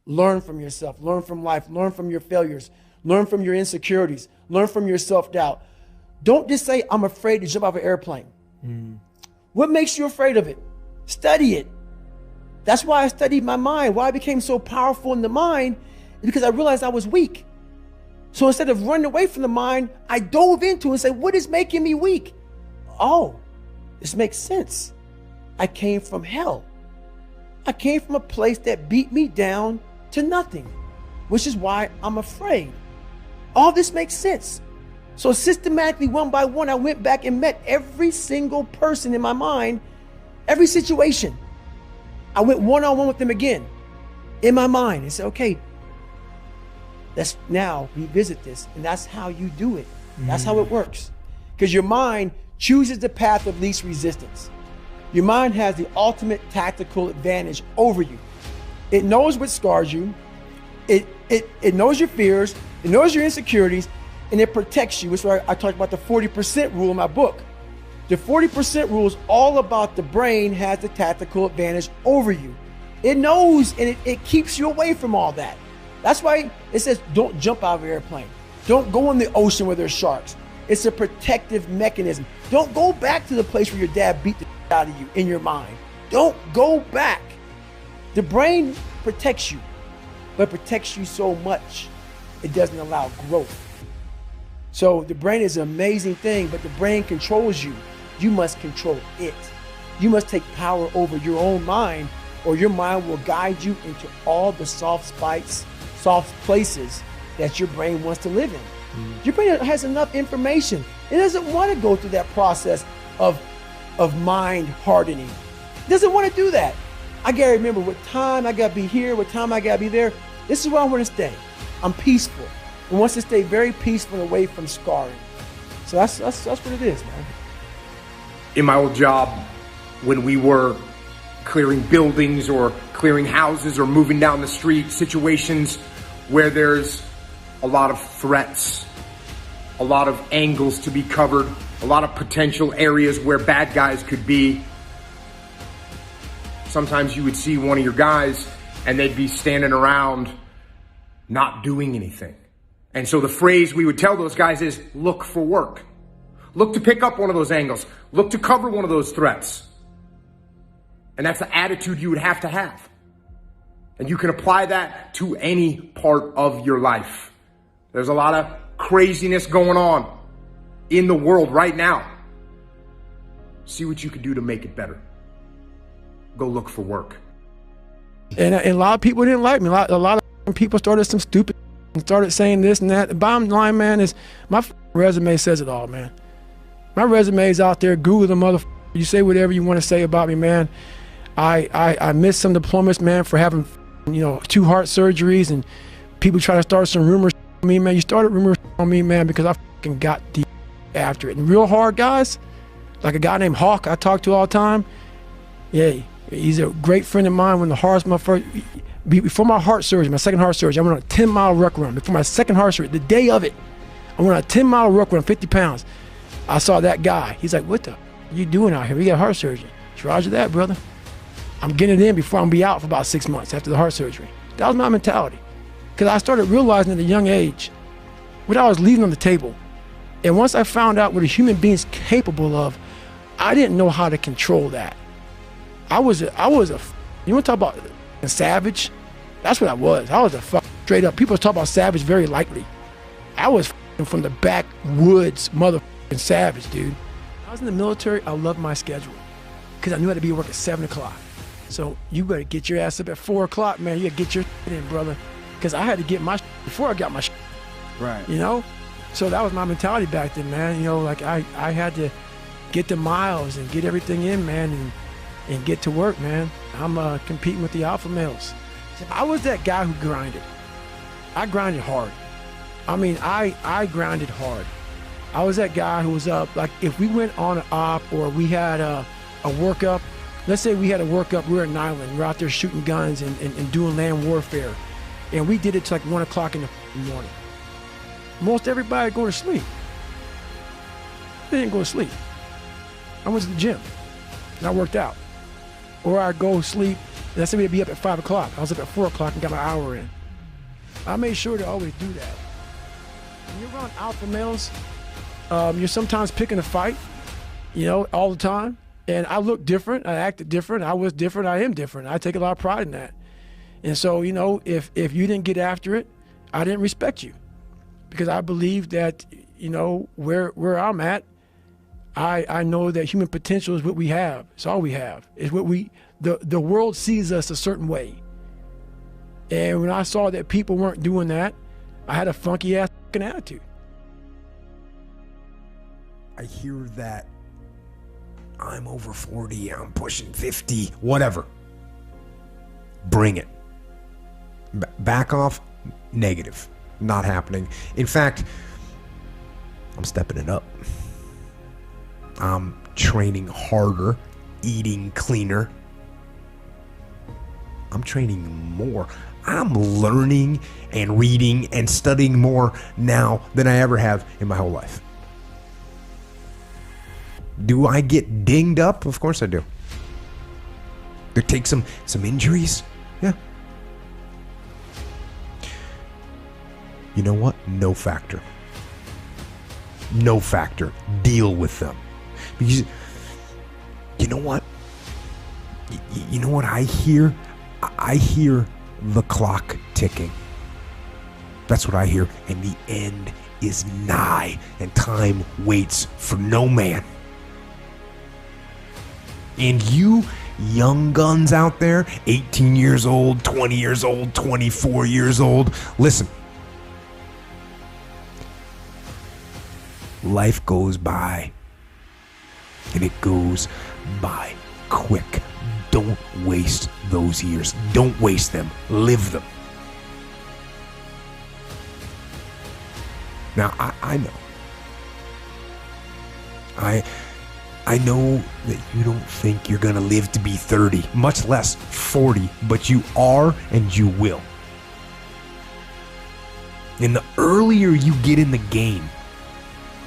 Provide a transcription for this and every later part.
Learn from yourself, learn from life, learn from your failures, learn from your insecurities, learn from your self-doubt. Don't just say, I'm afraid to jump off an airplane. What makes you afraid of it? Study it. That's why I studied my mind. Why I became so powerful in the mind is because I realized I was weak. So instead of running away from the mind, I dove into it and said, what is making me weak? Oh, this makes sense. I came from hell. I came from a place that beat me down to nothing, which is why I'm afraid. All this makes sense. So systematically, one by one, I went back and met every single person in my mind, every situation. I went one-on-one with them again in my mind and said, okay, let's now revisit this. And that's how you do it. That's how it works. Because your mind chooses the path of least resistance. Your mind has the ultimate tactical advantage over you. It knows what scars you. It knows your fears. It knows your insecurities, and it protects you. Which is why I talked about the 40% rule in my book. The 40% rule is all about the brain has the tactical advantage over you. It knows, and it keeps you away from all that. That's why it says don't jump out of an airplane. Don't go in the ocean where there's sharks. It's a protective mechanism. Don't go back to the place where your dad beat the out of you in your mind. Don't go back. The brain protects you, but protects you so much it doesn't allow growth. So the brain is an amazing thing, but the brain controls you. You must control it. You must take power over your own mind, or your mind will guide you into all the soft places that your brain wants to live in. Your brain has enough information. It doesn't want to go through that process of mind hardening. It doesn't want to do that. I gotta remember what time I gotta be here, what time I gotta be there. This is where I want to stay. I'm peaceful. And wants to stay very peaceful and away from scarring. So that's what it is, man. In my old job, when we were clearing buildings or clearing houses or moving down the street, situations where there's a lot of threats, a lot of angles to be covered, a lot of potential areas where bad guys could be. Sometimes you would see one of your guys and they'd be standing around not doing anything. And so the phrase we would tell those guys is, look for work. Look to pick up one of those angles. Look to cover one of those threats. And that's the attitude you would have to have. And you can apply that to any part of your life. There's a lot of craziness going on in the world right now. See what you can do to make it better. Go look for work. And a lot of people didn't like me. A lot of people started some stupid and started saying this and that. The bottom line, man, is my resume says it all, man. My resume is out there. Google the motherfucker. You say whatever you want to say about me, man. I missed some diplomas, man, for having, 2 heart surgeries, and people try to start some rumors on me, man. You started rumors on me, man, because I fucking got deep after it. And real hard guys, like a guy named Hawk I talk to all the time. Yeah, he's a great friend of mine. When before my heart surgery, my second heart surgery, I went on a 10-mile ruck run. Before my second heart surgery, the day of it, I went on a 10-mile ruck run, 50 pounds. I saw that guy. He's like, what the are you doing out here? We got heart surgery. Roger that, brother. I'm getting it in before I'm gonna be out for about 6 months after the heart surgery. That was my mentality. Because I started realizing at a young age what I was leaving on the table. And once I found out what a human being is capable of, I didn't know how to control that. I was a you want to talk about a savage? That's what I was. I was a straight up. People talk about savage very lightly. I was from the backwoods motherfucking savage, dude. I was in the military. I loved my schedule because I knew I had to be at work at 7 o'clock. So you better get your ass up at 4 o'clock, man. You gotta get your in, brother. Because I had to get my before I got my right. So that was my mentality back then, man. Like I had to get the miles and get everything in, man, and get to work, man. I'm competing with the alpha males. I was that guy who grinded. I grinded hard. I mean, I grinded hard. I was that guy who was up, like if we went on an op or we had a workup, let's say we had a workup, we were in Ireland, we're out there shooting guns and doing land warfare. And we did it till like 1 o'clock in the morning. Most everybody go to sleep. They didn't go to sleep. I went to the gym and I worked out. Or I go sleep And I said we'd be up at 5 o'clock. I was up at 4 o'clock and got my hour in. I made sure to always do that. When you're around alpha males, you're sometimes picking a fight, all the time. And I look different. I acted different. I was different. I am different. I take a lot of pride in that. And so, if you didn't get after it, I didn't respect you, because I believe that, where I'm at, I know that human potential is what we have. It's all we have. It's what the world sees us a certain way. And when I saw that people weren't doing that, I had a funky ass attitude. I hear that I'm over 40, I'm pushing 50, whatever. Bring it. Back off, negative. Not happening. In fact, I'm stepping it up. I'm training harder, eating cleaner. I'm training more. I'm learning and reading and studying more now than I ever have in my whole life. Do I get dinged up? Of course I do. There take some injuries? Yeah. You know what? No factor. No factor. Deal with them. Because you know what? You know what I hear? I hear the clock ticking. That's what I hear. And the end is nigh, and time waits for no man. And you young guns out there, 18 years old, 20 years old, 24 years old, listen. Life goes by, and it goes by quick. Don't waste those years. Don't waste them. Live them. Now, I know. I know that you don't think you're going to live to be 30, much less 40, but you are, and you will. And the earlier you get in the game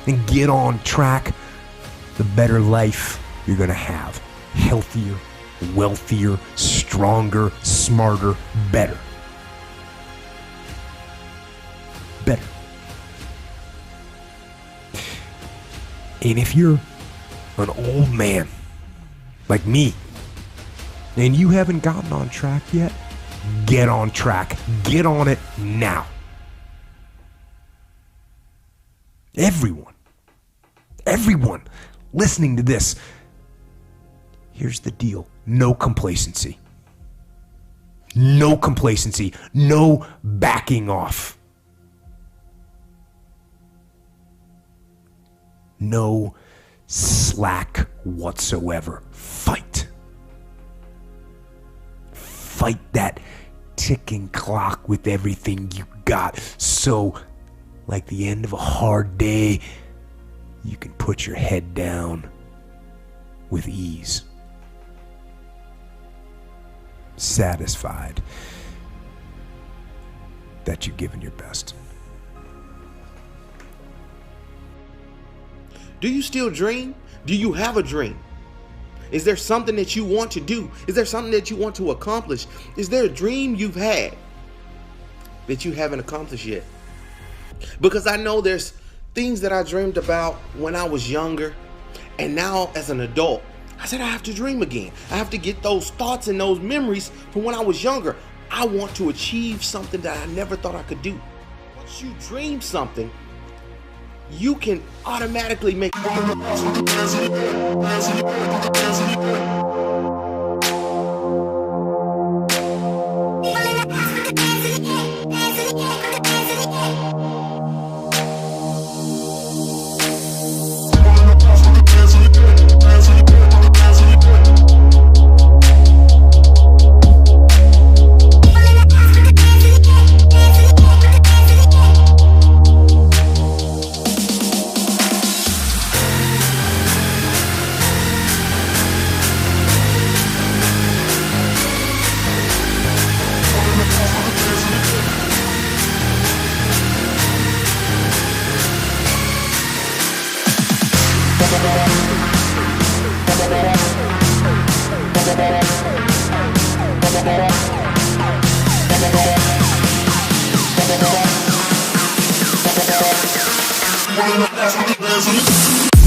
and get on track, the better life you're going to have. Healthier, wealthier, stronger, smarter, better. Better. And if you're an old man like me and you haven't gotten on track yet, get on track. Get on it now. Everyone listening to this, here's the deal. No complacency. No complacency. No backing off. No slack whatsoever. Fight. Fight that ticking clock with everything you got. So, like the end of a hard day, you can put your head down with ease. Satisfied that you've given your best. Do you still dream? Do you have a dream? Is there something that you want to do? Is there something that you want to accomplish? Is there a dream you've had that you haven't accomplished yet? Because I know there's things that I dreamed about when I was younger, and now as an adult, I said I have to dream again. I have to get those thoughts and those memories from when I was younger. I want to achieve something that I never thought I could do. Once you dream something, you can automatically make That's